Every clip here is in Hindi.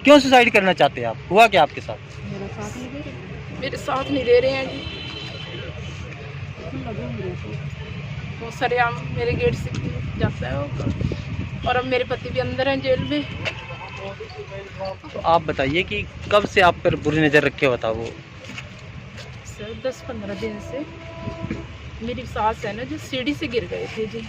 क्यों सुसाइड करना चाहते हैं आप? हुआ क्या आपके साथ? मेरे साथ नहीं दे रहे हैं जी। वो सरेआम मेरे गेट से जाता है वो, और अब मेरे पति भी अंदर हैं जेल में। तो आप बताइए कि कब से आप पर बुरी नज़र रखे हुआ था वो? 10-15 दिन से। मेरी सास है ना जो सीढ़ी से गिर गए थे जी,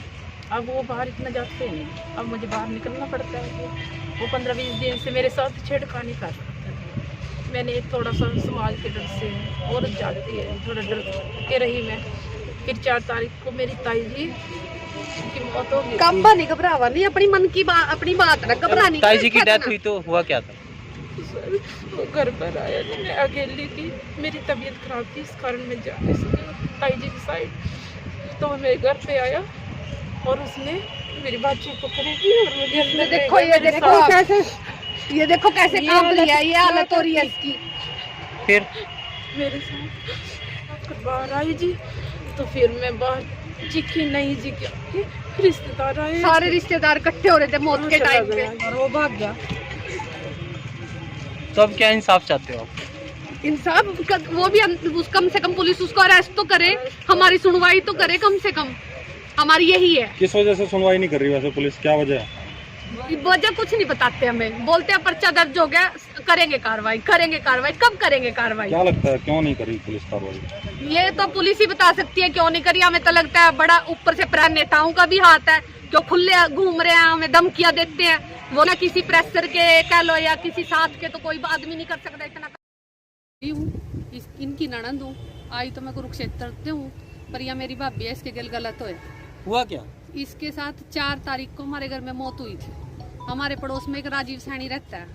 अब वो बाहर इतना जाते हैं, अब मुझे बाहर निकलना पड़ता है। वो 15-20 दिन से मेरे साथ छेड़खानी कर रहा था। मैंने थोड़ा सा समाज के डर से, औरत जाती है, थोड़ा डर के रही मैं। फिर 4 तारीख को मेरी ताई जी की मौत हो गई। कब नहीं घबरावा नहीं, अपनी मन की बात, अपनी बात ना घबरानी। ताई जी की डेथ हुई तो हुआ क्या था? वो घर पर आया जी, मैं अकेली थी, मेरी तबीयत खराब थी, इस कारण मैं जा नहीं सकी ताई जी की साइड। तो वो मेरे घर पे आया और उसने मेरी बातचीत को पकड़ी और मुझे अंदर देखो ये देखो कैसे काम लिया, ये हालत हो रही है इसकी। फिर मेरे साथ बाहर आई जी, तो फिर मैं बाहर चीखी नहीं जी, क्या रिश्तेदार आए, सारे रिश्तेदार इकट्ठे हो रहे थे मौत के टाइम पे और वो भाग गया। तो अब क्या इंसाफ चाहते हो आप? इंसाफ वो भी कम से कम पुलिस उसको अरेस्ट तो करे, हमारी सुनवाई तो करे कम से कम, हमारी यही है। किस वजह से सुनवाई नहीं कर रही वैसे पुलिस, क्या वजह है? वजह कुछ नहीं बताते हमें, बोलते हैं पर्चा दर्ज हो गया, करेंगे कार्रवाई, करेंगे कार्रवाई। कब करेंगे कार्रवाई? क्या लगता है क्यों नहीं करी पुलिस कार्रवाई? ये तो पुलिस ही बता सकती है क्यों नहीं करी। हमें तो लगता है बड़ा ऊपर से प्रेस नेताओं का भी हाथ है, जो खुले घूम रहे हैं, हमें धमकियां देते हैं। वो ना किसी प्रेशर के कह लो या किसी साथ के, तो कोई आदमी नहीं कर सकता इतना। इनकी ननद हूँ, आई तो मैं कुरुक्षेत्र से हूँ, पर यह मेरी भाभी है, इसके गल गलत हो। हुआ क्या? इसके साथ 4 तारीख को हमारे घर में मौत हुई थी। हमारे पड़ोस में एक राजीव सैनी रहता है,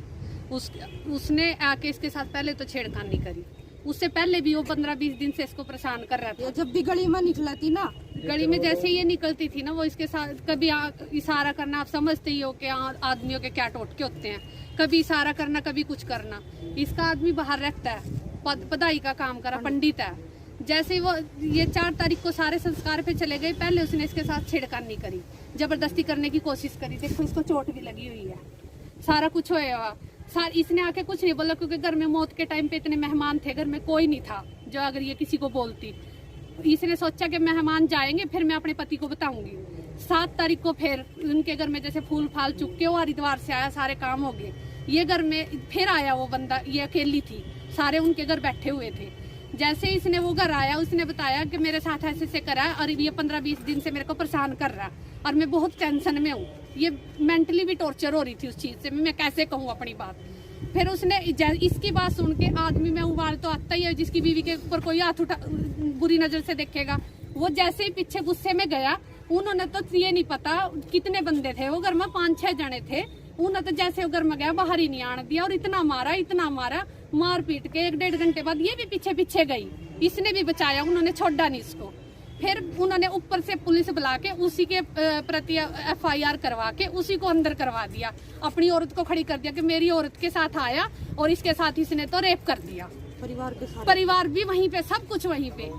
उसने आके इसके साथ पहले तो छेड़खानी करी, उससे पहले भी वो 15-20 दिन से इसको परेशान कर रहा था। जब भी गली में निकला थी ना, गली में जैसे ही ये निकलती थी ना, वो इसके साथ कभी इशारा करना, आप समझते ही हो कि आदमियों के क्या टोटके होते हैं, कभी इशारा करना, कभी कुछ करना। इसका आदमी बाहर रहता है, पढ़ाई का काम करा, पंडित है। जैसे ही वो ये 4 तारीख को सारे संस्कार पे चले गए, पहले उसने इसके साथ छेड़खानी करी, जबरदस्ती करने की कोशिश करी। देखो इसको चोट भी लगी हुई है, सारा कुछ होया। इसने आके कुछ नहीं बोला, क्योंकि घर में मौत के टाइम पे इतने मेहमान थे, घर में कोई नहीं था जो अगर ये किसी को बोलती। इसने सोचा कि मेहमान जाएंगे फिर मैं अपने पति को बताऊंगी। 7 तारीख को फिर उनके घर में जैसे फूल फाल चुक के वो हरिद्वार से आया, सारे काम हो गए। ये घर में फिर आया वो बंदा, ये अकेली थी, सारे उनके घर बैठे हुए थे। जैसे इसने वो घर आया, उसने बताया कि मेरे साथ ऐसे से करा और ये 15-20 दिन से मेरे को परेशान कर रहा और मैं बहुत टेंशन में हूँ। ये मेंटली भी टॉर्चर हो रही थी उस चीज से, मैं कैसे कहूँ अपनी बात। फिर उसने इसकी बात सुन के, आदमी में उबाल तो आता ही है, जिसकी बीवी के ऊपर कोई हाथ उठा बुरी नजर से देखेगा। वो जैसे ही पीछे गुस्से में गया, उन्होंने तो ये नहीं पता कितने बंदे थे वो घर में, 5-6 जने थे। उन्होंने तो जैसे वो घर में गया बाहर ही नहीं आने दिया और इतना मारा, मार पीट के 1-1.5 घंटे बाद ये भी पीछे पीछे गई। इसने भी बचाया, उन्होंने छोड़ा नहीं इसको। फिर उन्होंने ऊपर से पुलिस बुला के उसी के प्रति FIR करवा के उसी को अंदर करवा दिया, अपनी औरत को खड़ी कर दिया कि मेरी औरत के साथ आया और इसके साथ इसने तो रेप कर दिया। परिवार के साथ, परिवार भी वहीं पे, सब कुछ वहीं पे।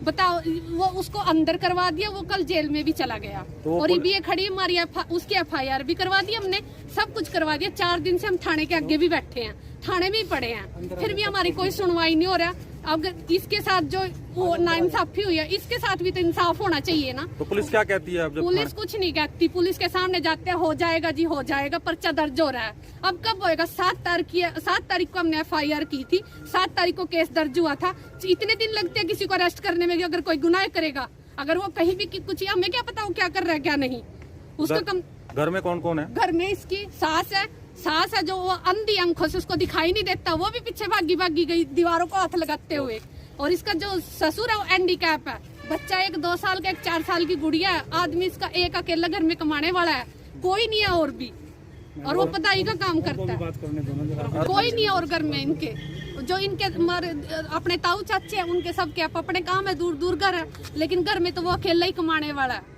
बताओ, वो उसको अंदर करवा दिया, वो कल जेल में भी चला गया। तो और ये भी खड़ी हमारी उसकी FIR भी करवा दी हमने, सब कुछ करवा दिया। 4 दिन से हम थाने के आगे भी बैठे हैं, थाने में ही पड़े हैं, फिर भी हमारी कोई सुनवाई नहीं हो रहा। अब इसके साथ जो वो नाइंसाफी हुई है, इसके साथ भी तो इंसाफ होना चाहिए ना। तो पुलिस क्या कहती है अब? जब पुलिस कुछ नहीं कहती, पुलिस के सामने जाते हैं, हो जाएगा जी हो जाएगा, पर्चा दर्ज हो रहा है। अब कब होएगा? 7 तारीख को हमने FIR की थी, 7 तारीख को केस दर्ज हुआ था। इतने दिन लगते हैं किसी को अरेस्ट करने में, अगर कोई गुनाह करेगा, अगर वो कहीं भी कुछ, हमें क्या पता वो क्या कर रहा है क्या नहीं। उसका कम घर में कौन कौन है? घर में इसकी सास है जो वो अंधी आंखों से उसको दिखाई नहीं देता, वो भी पीछे भागी गई दीवारों को हाथ लगाते हुए। और इसका जो ससुर है वो हैंडीकैप है, बच्चा 1-2 साल का, 1 4 साल की गुड़िया है। आदमी इसका एक अकेला घर में कमाने वाला है, कोई नहीं है और भी, और वो पढ़ाई का काम करता है, कोई नहीं है और घर में इनके। जो इनके अपने ताऊ चाचे हैं, उनके सबके अपने काम है, दूर घर है, लेकिन घर में तो वो अकेला ही कमाने वाला है।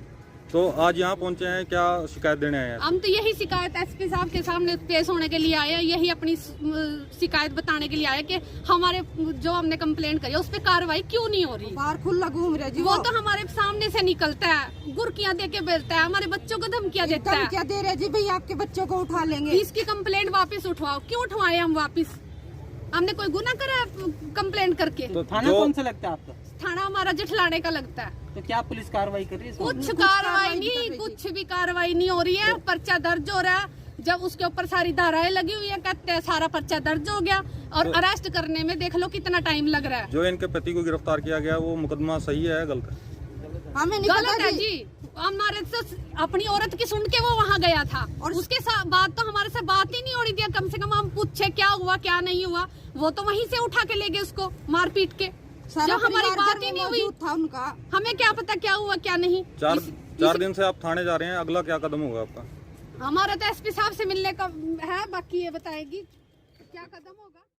तो आज यहाँ पहुँचे हैं, क्या शिकायत देने आए हैं? हम तो यही शिकायत एसपी साहब के सामने पेश होने के लिए आए हैं, यही अपनी शिकायत बताने के लिए आए कि हमारे जो हमने कंप्लेंट करी उस पर कार्रवाई क्यों नहीं हो रही। बाहर खुला घूम रहे जी, वो तो हमारे सामने से निकलता है, गुरकियां दे के बेचता है, हमारे बच्चों को धमकियां देता है। क्या दे रहे जी, भाई आपके बच्चों को उठा लेंगे। इसकी कंप्लेंट वापस उठवाओ। क्यों उठवाए हम वापस? हमने कोई गुनाह करा कंप्लेंट करके? तो थाना कौन सा लगता है आपका? थाना हमारा जठलाने का लगता है। तो क्या पुलिस कार्रवाई कर रही है? कुछ कार्रवाई नहीं, कुछ भी कार्रवाई नहीं हो रही है। पर्चा दर्ज हो रहा है, जब उसके ऊपर सारी धाराएं लगी हुई है, कहते हैं सारा पर्चा दर्ज हो गया और अरेस्ट करने में देख लो कितना टाइम लग रहा है। जो इनके पति को गिरफ्तार किया गया वो मुकदमा सही है गलत है? हमें नहीं गलत पता है जी। हमारे से अपनी औरत की सुन के वो वहाँ गया था और उसके बाद तो हमारे से बात ही नहीं हो रही थी। कम से कम हम पूछे क्या हुआ क्या नहीं हुआ, वो तो वहीं से उठा के ले गए उसको मार पीट के। जब हमारी बात ही नहीं हुई था उनका, हमें क्या पता क्या हुआ क्या नहीं। चार दिन से आप थाने जा रहे हैं, अगला क्या कदम होगा आपका? हमारा तो एसपी साहब से मिलने का है, बाकी ये बताएगी क्या कदम होगा।